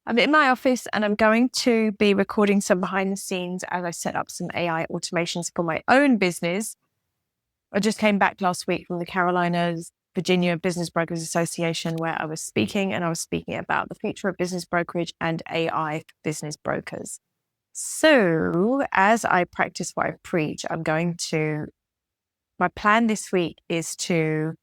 I'm in my office and I'm going to be recording some behind the scenes as I set up some AI automations for my own business. I just came back last week from the Carolinas, Virginia Business Brokers Association, where I was speaking, and I was speaking about the future of business brokerage and AI for business brokers. So as I practice what I preach, my plan this week is to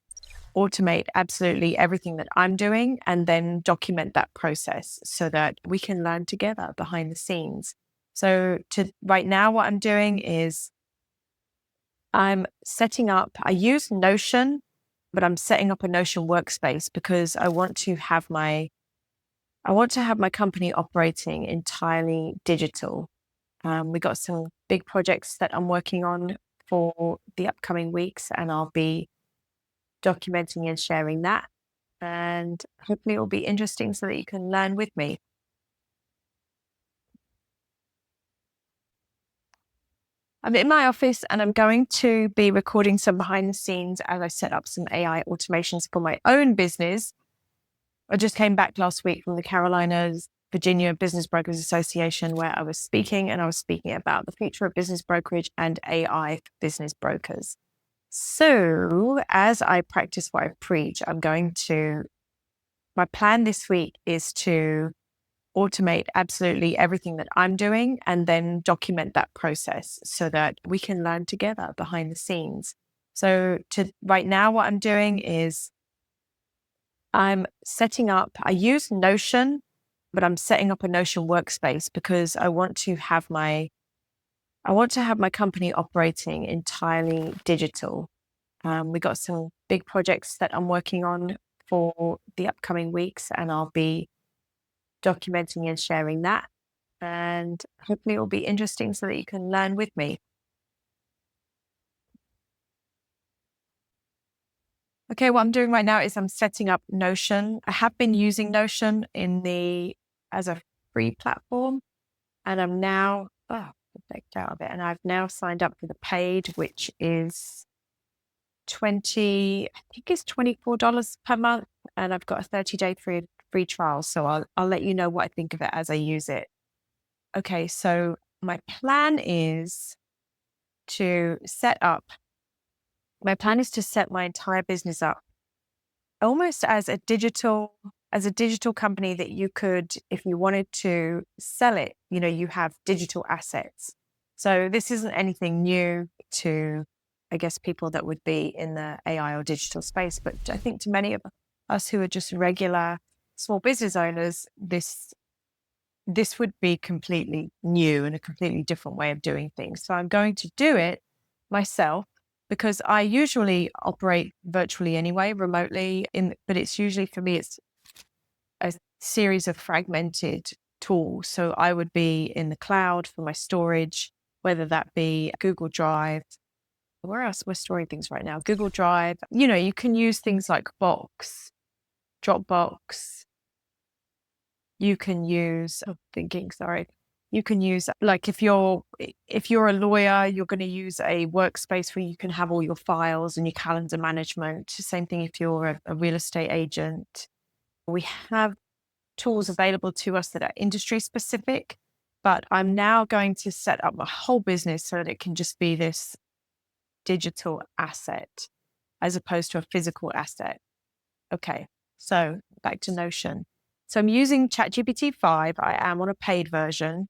automate absolutely everything that I'm doing and then document that process so that we can learn together behind the scenes. So right now, what I'm doing is I use Notion, but I'm setting up a Notion workspace because I want to have my company operating entirely digital. We got some big projects that I'm working on for the upcoming weeks, and I'll be documenting and sharing that. And hopefully it will be interesting so that you can learn with me. I'm in my office and I'm going to be recording some behind the scenes as I set up some AI automations for my own business. I just came back last week from the Carolinas, Virginia Business Brokers Association, where I was speaking, and I was speaking about the future of business brokerage and AI for business brokers. So as I practice what I preach, my plan this week is to automate absolutely everything that I'm doing and then document that process so that we can learn together behind the scenes. So right now, what I'm doing is I use Notion, but I'm setting up a Notion workspace because I want to have my company operating entirely digital. We got some big projects that I'm working on for the upcoming weeks, and I'll be documenting and sharing that. And hopefully it will be interesting so that you can learn with me. Okay, what I'm doing right now is I'm setting up Notion. I have been using Notion as a free platform, and I'm now backed out of it, and I've now signed up for the paid, which is $24 per month, and I've got a 30-day free trial. So I'll let you know what I think of it as I use it. Okay, so my plan is to set my entire business up almost as a digital company that you could, if you wanted to sell it, you have digital assets. So this isn't anything new to, I guess, people that would be in the AI or digital space. But I think to many of us who are just regular small business owners, this would be completely new and a completely different way of doing things. So I'm going to do it myself because I usually operate virtually anyway, remotely, but it's usually, for me, it's a series of fragmented tools. So I would be in the cloud for my storage, whether that be Google Drive. Where else we're storing things right now? Google Drive. You can use things like Dropbox. You can use, you can use, like, if you're a lawyer, you're going to use a workspace where you can have all your files and your calendar management. Same thing if you're a real estate agent. We have tools available to us that are industry specific, but I'm now going to set up my whole business so that it can just be this digital asset as opposed to a physical asset. Okay, so back to Notion. So I'm using ChatGPT 5. I am on a paid version.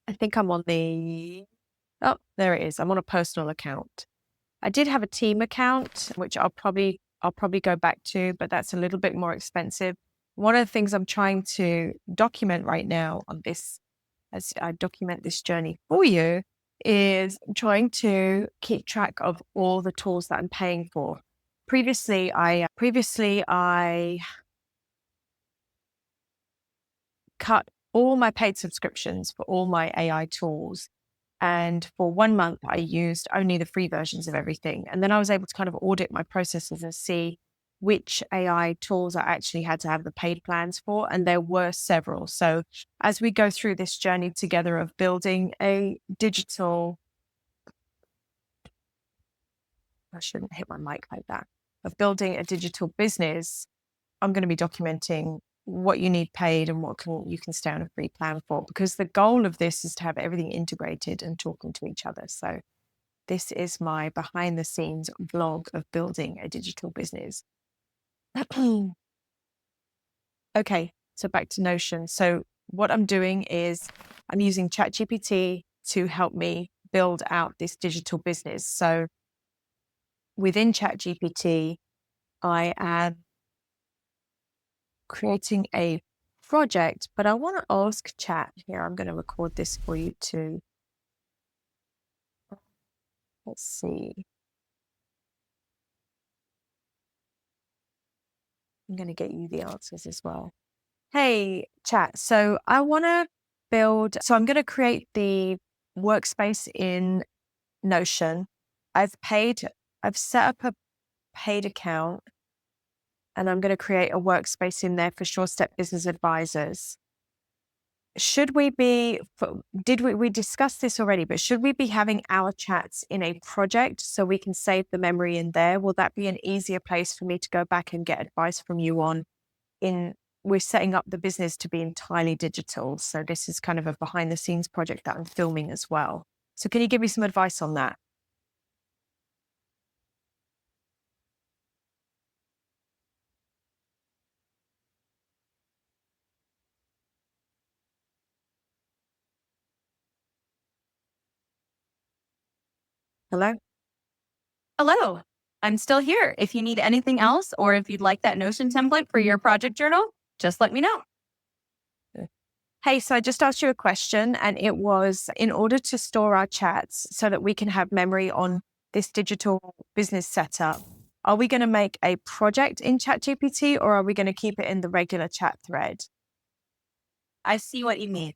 I think I'm on there it is. I'm on a personal account. I did have a team account, which I'll probably go back to, but that's a little bit more expensive. One of the things I'm trying to document right now on this, as I document this journey for you, is trying to keep track of all the tools that I'm paying for. Previously, I cut all my paid subscriptions for all my AI tools. And for 1 month, I used only the free versions of everything. And then I was able to kind of audit my processes and see which AI tools I actually had to have the paid plans for. And there were several. So as we go through this journey together of building a digital, I shouldn't hit my mic like that, of building a digital business, I'm going to be documenting what you need paid and you can stay on a free plan for, because the goal of this is to have everything integrated and talking to each other. So this is my behind the scenes vlog of building a digital business. Okay, so back to Notion. So what I'm doing is I'm using ChatGPT to help me build out this digital business. So within ChatGPT, I am creating a project, but I want to ask Chat here. I'm going to record this for you too. Let's see. I'm going to get you the answers as well. Hey, Chat. So I want to I'm going to create the workspace in Notion. I've set up a paid account, and I'm going to create a workspace in there for Sure Step Business Advisors. Should we be, we discussed this already, but should we be having our chats in a project so we can save the memory in there? Will that be an easier place for me to go back and get advice from you on? We're setting up the business to be entirely digital. So this is kind of a behind the scenes project that I'm filming as well. So can you give me some advice on that? Hello? Hello, I'm still here. If you need anything else, or if you'd like that Notion template for your project journal, just let me know. Hey, so I just asked you a question, and it was, in order to store our chats so that we can have memory on this digital business setup, are we going to make a project in ChatGPT, or are we going to keep it in the regular chat thread? I see what you mean.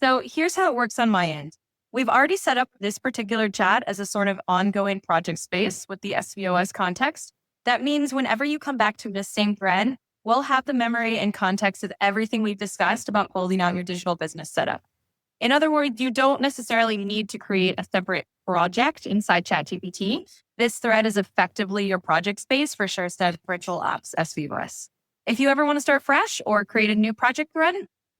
So here's how it works on my end. We've already set up this particular chat as a sort of ongoing project space with the SVOS context. That means whenever you come back to this same thread, we'll have the memory and context of everything we've discussed about building out your digital business setup. In other words, you don't necessarily need to create a separate project inside ChatGPT. This thread is effectively your project space for SureStep Virtual Ops SVOS. If you ever want to start fresh or create a new project thread,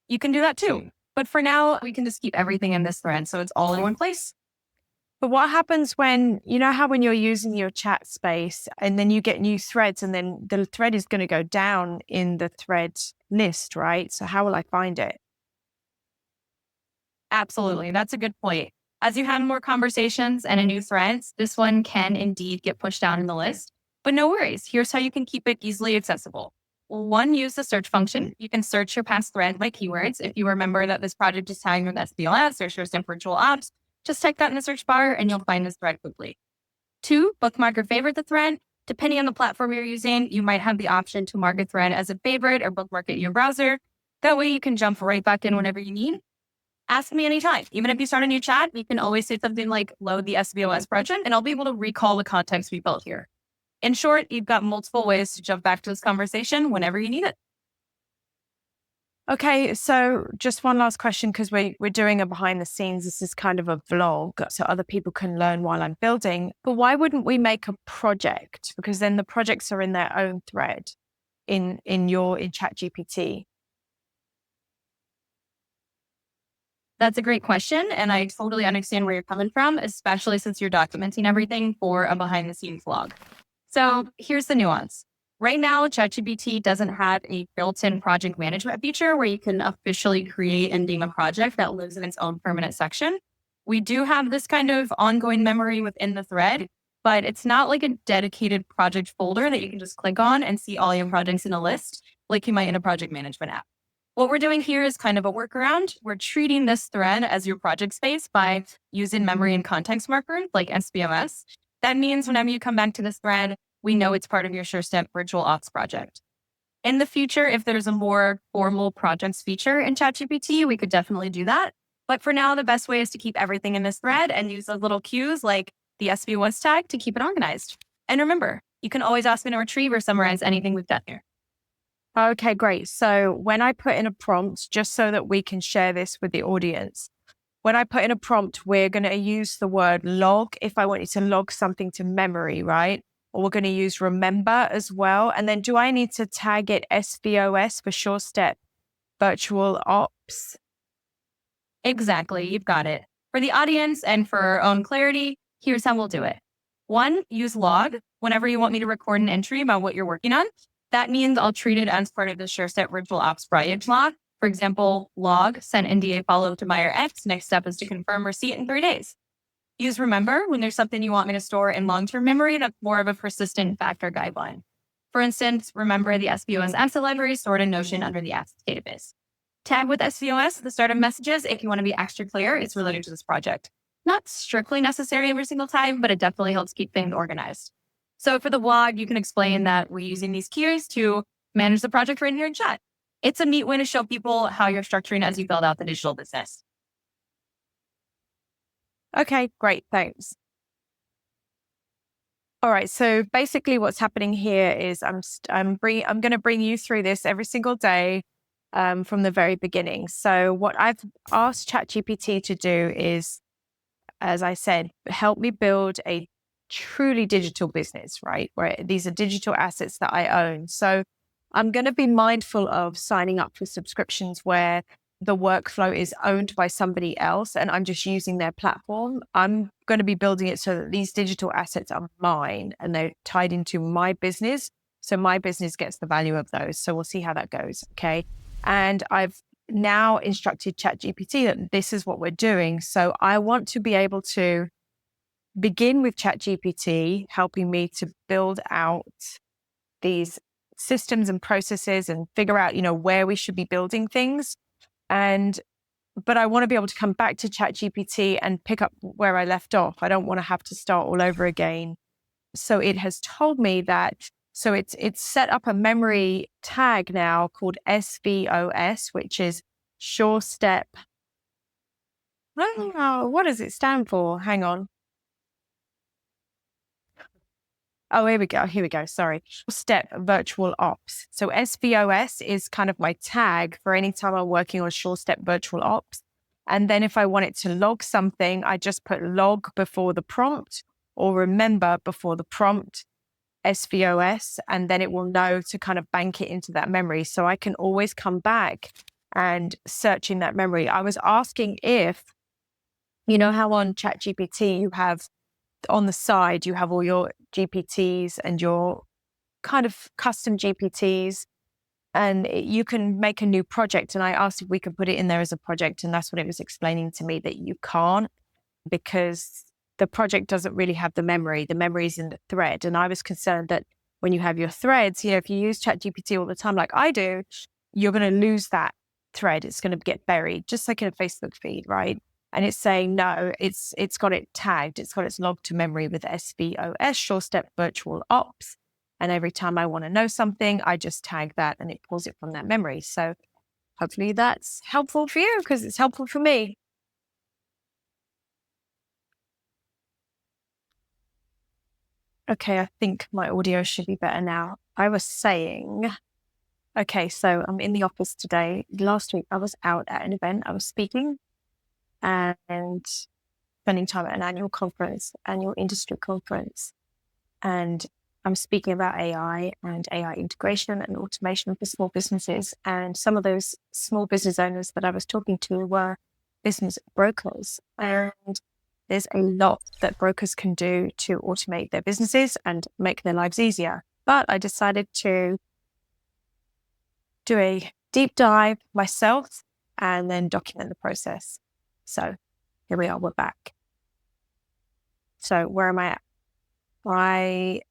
you can do that too. But for now, we can just keep everything in this thread so it's all in one place. But what happens when you're using your chat space and then you get new threads, and then the thread is going to go down in the thread list, right? So how will I find it? Absolutely. That's a good point. As you have more conversations and a new threads, this one can indeed get pushed down in the list. But no worries. Here's how you can keep it easily accessible. One, use the search function. You can search your past thread by keywords. If you remember that this project is tagged with SPLS or SureStep Virtual Ops, just type that in the search bar and you'll find this thread quickly. Two, bookmark or favorite the thread. Depending on the platform you're using, you might have the option to mark a thread as a favorite or bookmark it in your browser. That way you can jump right back in whenever you need. Ask me anytime. Even if you start a new chat, you can always say something like load the SVOS project and I'll be able to recall the context we built here. In short, you've got multiple ways to jump back to this conversation whenever you need it. Okay, so just one last question, because we're doing a behind the scenes. This is kind of a vlog, so other people can learn while I'm building. But why wouldn't we make a project? Because then the projects are in their own thread in ChatGPT. That's a great question. And I totally understand where you're coming from, especially since you're documenting everything for a behind the scenes vlog. So here's the nuance. Right now, ChatGPT doesn't have a built-in project management feature where you can officially create and name a project that lives in its own permanent section. We do have this kind of ongoing memory within the thread, but it's not like a dedicated project folder that you can just click on and see all your projects in a list like you might in a project management app. What we're doing here is kind of a workaround. We're treating this thread as your project space by using memory and context markers like SPMS. That means whenever you come back to this thread, we know it's part of your SureStep Virtual Ops project. In the future, if there's a more formal projects feature in ChatGPT, we could definitely do that. But for now, the best way is to keep everything in this thread and use those little cues like the SVOS tag to keep it organized. And remember, you can always ask me to retrieve or summarize anything we've done here. Okay, great. So when I put in a prompt, just so that we can share this with the audience, when I put in a prompt, we're going to use the word log if I want you to log something to memory, right? or we're going to use remember as well. And then do I need to tag it SVOS for Sure Step Virtual Ops? Exactly. You've got it. For the audience and for our own clarity, here's how we'll do it. 1, use log whenever you want me to record an entry about what you're working on. That means I'll treat it as part of the SureStep Virtual Ops project log. For example, log, send NDA follow to buyer X. Next step is to confirm receipt in 3 days. Use remember when there's something you want me to store in long-term memory. That's more of a persistent factor guideline. For instance, remember the SVOS asset library stored in Notion under the assets database. Tag with SVOS at the start of messages if you want to be extra clear it's related to this project. Not strictly necessary every single time, but it definitely helps keep things organized. So for the blog, you can explain that we're using these keys to manage the project right here in chat. It's a neat way to show people how you're structuring as you build out the digital business. Okay, great. Thanks. All right. So basically what's happening here is I'm going to bring you through this every single day from the very beginning. So what I've asked ChatGPT to do is, as I said, help me build a truly digital business, right? Where these are digital assets that I own. So I'm going to be mindful of signing up for subscriptions where the workflow is owned by somebody else and I'm just using their platform. I'm going to be building it so that these digital assets are mine and they're tied into my business. So my business gets the value of those. So we'll see how that goes. Okay. And I've now instructed ChatGPT that this is what we're doing. So I want to be able to begin with ChatGPT helping me to build out these systems and processes and figure out, where we should be building things. But I want to be able to come back to ChatGPT and pick up where I left off. I don't want to have to start all over again. So it has told me that, so it's set up a memory tag now called SVOS, which is Sure Step. Oh, what does it stand for? Hang on. Oh, here we go. Sorry. Step Virtual Ops. So SVOS is kind of my tag for any time I'm working on Sure Step Virtual Ops. And then if I want it to log something, I just put log before the prompt or remember before the prompt, SVOS, and then it will know to kind of bank it into that memory. So I can always come back and search in that memory. I was asking if, how on ChatGPT you have on the side, you have all your GPTs and your kind of custom GPTs, and you can make a new project. And I asked if we could put it in there as a project. And that's what it was explaining to me, that you can't, because the project doesn't really have the memory. The memory is in the thread. And I was concerned that when you have your threads, if you use ChatGPT all the time, like I do, you're going to lose that thread. It's going to get buried, just like in a Facebook feed, right? And it's saying, no, it's got it tagged. It's got its log to memory with SVOS, Sure Step Virtual Ops. And every time I want to know something, I just tag that and it pulls it from that memory. So hopefully that's helpful for you, because it's helpful for me. Okay, I think my audio should be better now. I was saying, okay, so I'm in the office today. Last week I was out at an event. I was speaking and spending time at an annual industry conference. And I'm speaking about AI and AI integration and automation for small businesses. And some of those small business owners that I was talking to were business brokers. And there's a lot that brokers can do to automate their businesses and make their lives easier. But I decided to do a deep dive myself and then document the process. So here we are, we're back. So where am I at?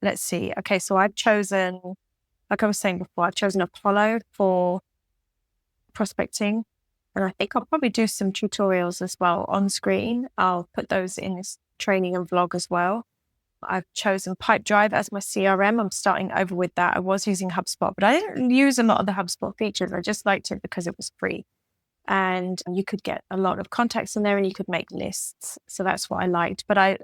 Let's see. Okay, so I've chosen, like I was saying before, I've chosen Apollo for prospecting. And I think I'll probably do some tutorials as well on screen. I'll put those in this training and vlog as well. I've chosen Pipedrive as my CRM. I'm starting over with that. I was using HubSpot, but I didn't use a lot of the HubSpot features. I just liked it because it was free. And you could get a lot of contacts in there and you could make lists. So that's what I liked. But I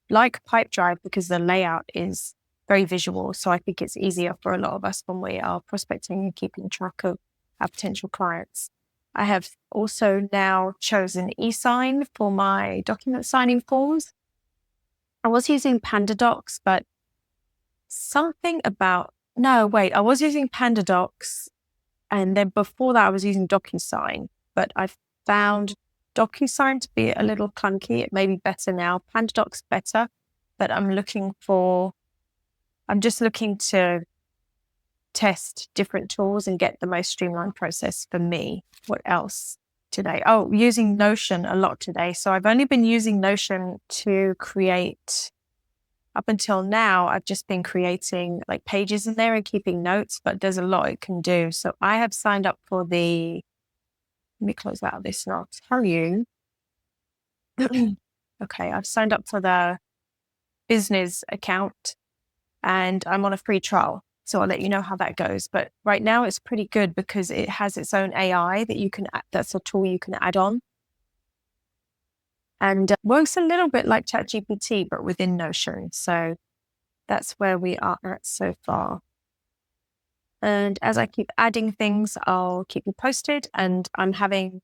like Pipedrive because the layout is very visual. So I think it's easier for a lot of us when we are prospecting and keeping track of our potential clients. I have also now chosen eSign for my document signing forms. I was using PandaDocs, but something about, no, wait, I was using PandaDocs. And then before that, I was using DocuSign, but I found DocuSign to be a little clunky. It may be better now. PandaDoc's better, but I'm just looking to test different tools and get the most streamlined process for me. What else today? Oh, using Notion a lot today. So I've only been using Notion to create. Up until now, I've just been creating like pages in there and keeping notes, but there's a lot it can do. So I have signed up for let me close out this and I'll tell you. Okay, I've signed up for the business account and I'm on a free trial. So I'll let you know how that goes. But right now it's pretty good because it has its own AI that's a tool you can add on. And works a little bit like ChatGPT, but within Notion. So that's where we are at so far. And as I keep adding things, I'll keep you posted. And I'm having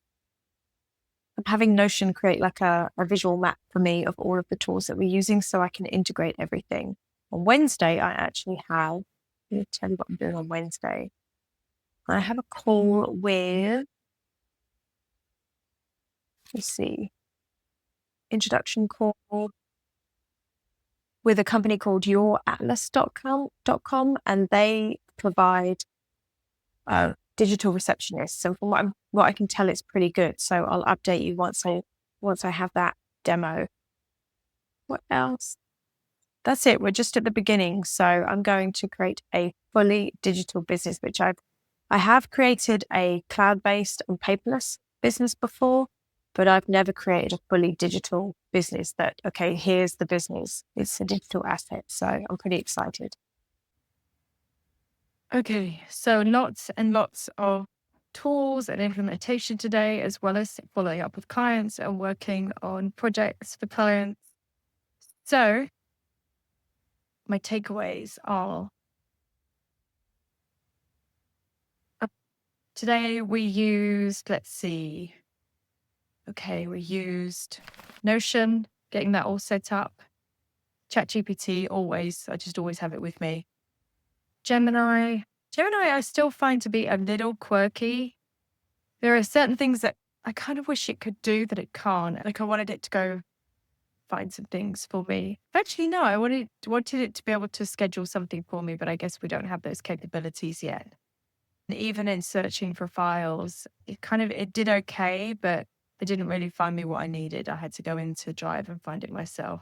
Notion create like a visual map for me of all of the tools that we're using so I can integrate everything. On Wednesday, let me tell you what I'm doing on Wednesday. I have a call with, introduction call with a company called youratlas.com, and they provide digital receptionists. And from what I can tell, it's pretty good. So I'll update you once I have that demo. What else? That's it. We're just at the beginning. So I'm going to create a fully digital business, which I have created a cloud-based and paperless business before, but I've never created a fully digital business that, okay, here's the business. It's a digital asset. So I'm pretty excited. Okay, so lots and lots of tools and implementation today, as well as following up with clients and working on projects for clients. So my takeaways are today we used, we used Notion, getting that all set up. ChatGPT, I just always have it with me. Gemini, I still find to be a little quirky. There are certain things that I kind of wish it could do that it can't. Like I wanted it to go find some things for me. Actually, no, I wanted it to be able to schedule something for me, but I guess we don't have those capabilities yet. And even in searching for files, it did okay, but it didn't really find me what I needed. I had to go into Drive and find it myself.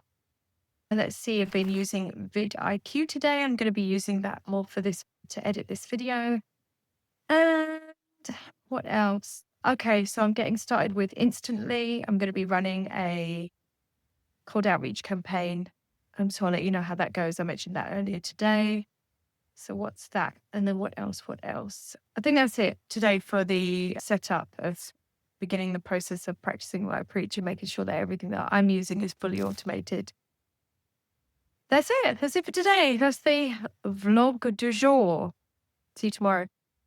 And let's see, I've been using vidIQ today. I'm going to be using that more to edit this video. And what else? Okay, so I'm getting started with Instantly. I'm going to be running a cold outreach campaign. So I'll let you know how that goes. I mentioned that earlier today. So what's that? And then what else? I think that's it today for the setup of beginning the process of practicing what I preach and making sure that everything that I'm using is fully automated. That's it. That's it for today. That's the vlog du jour. See you tomorrow.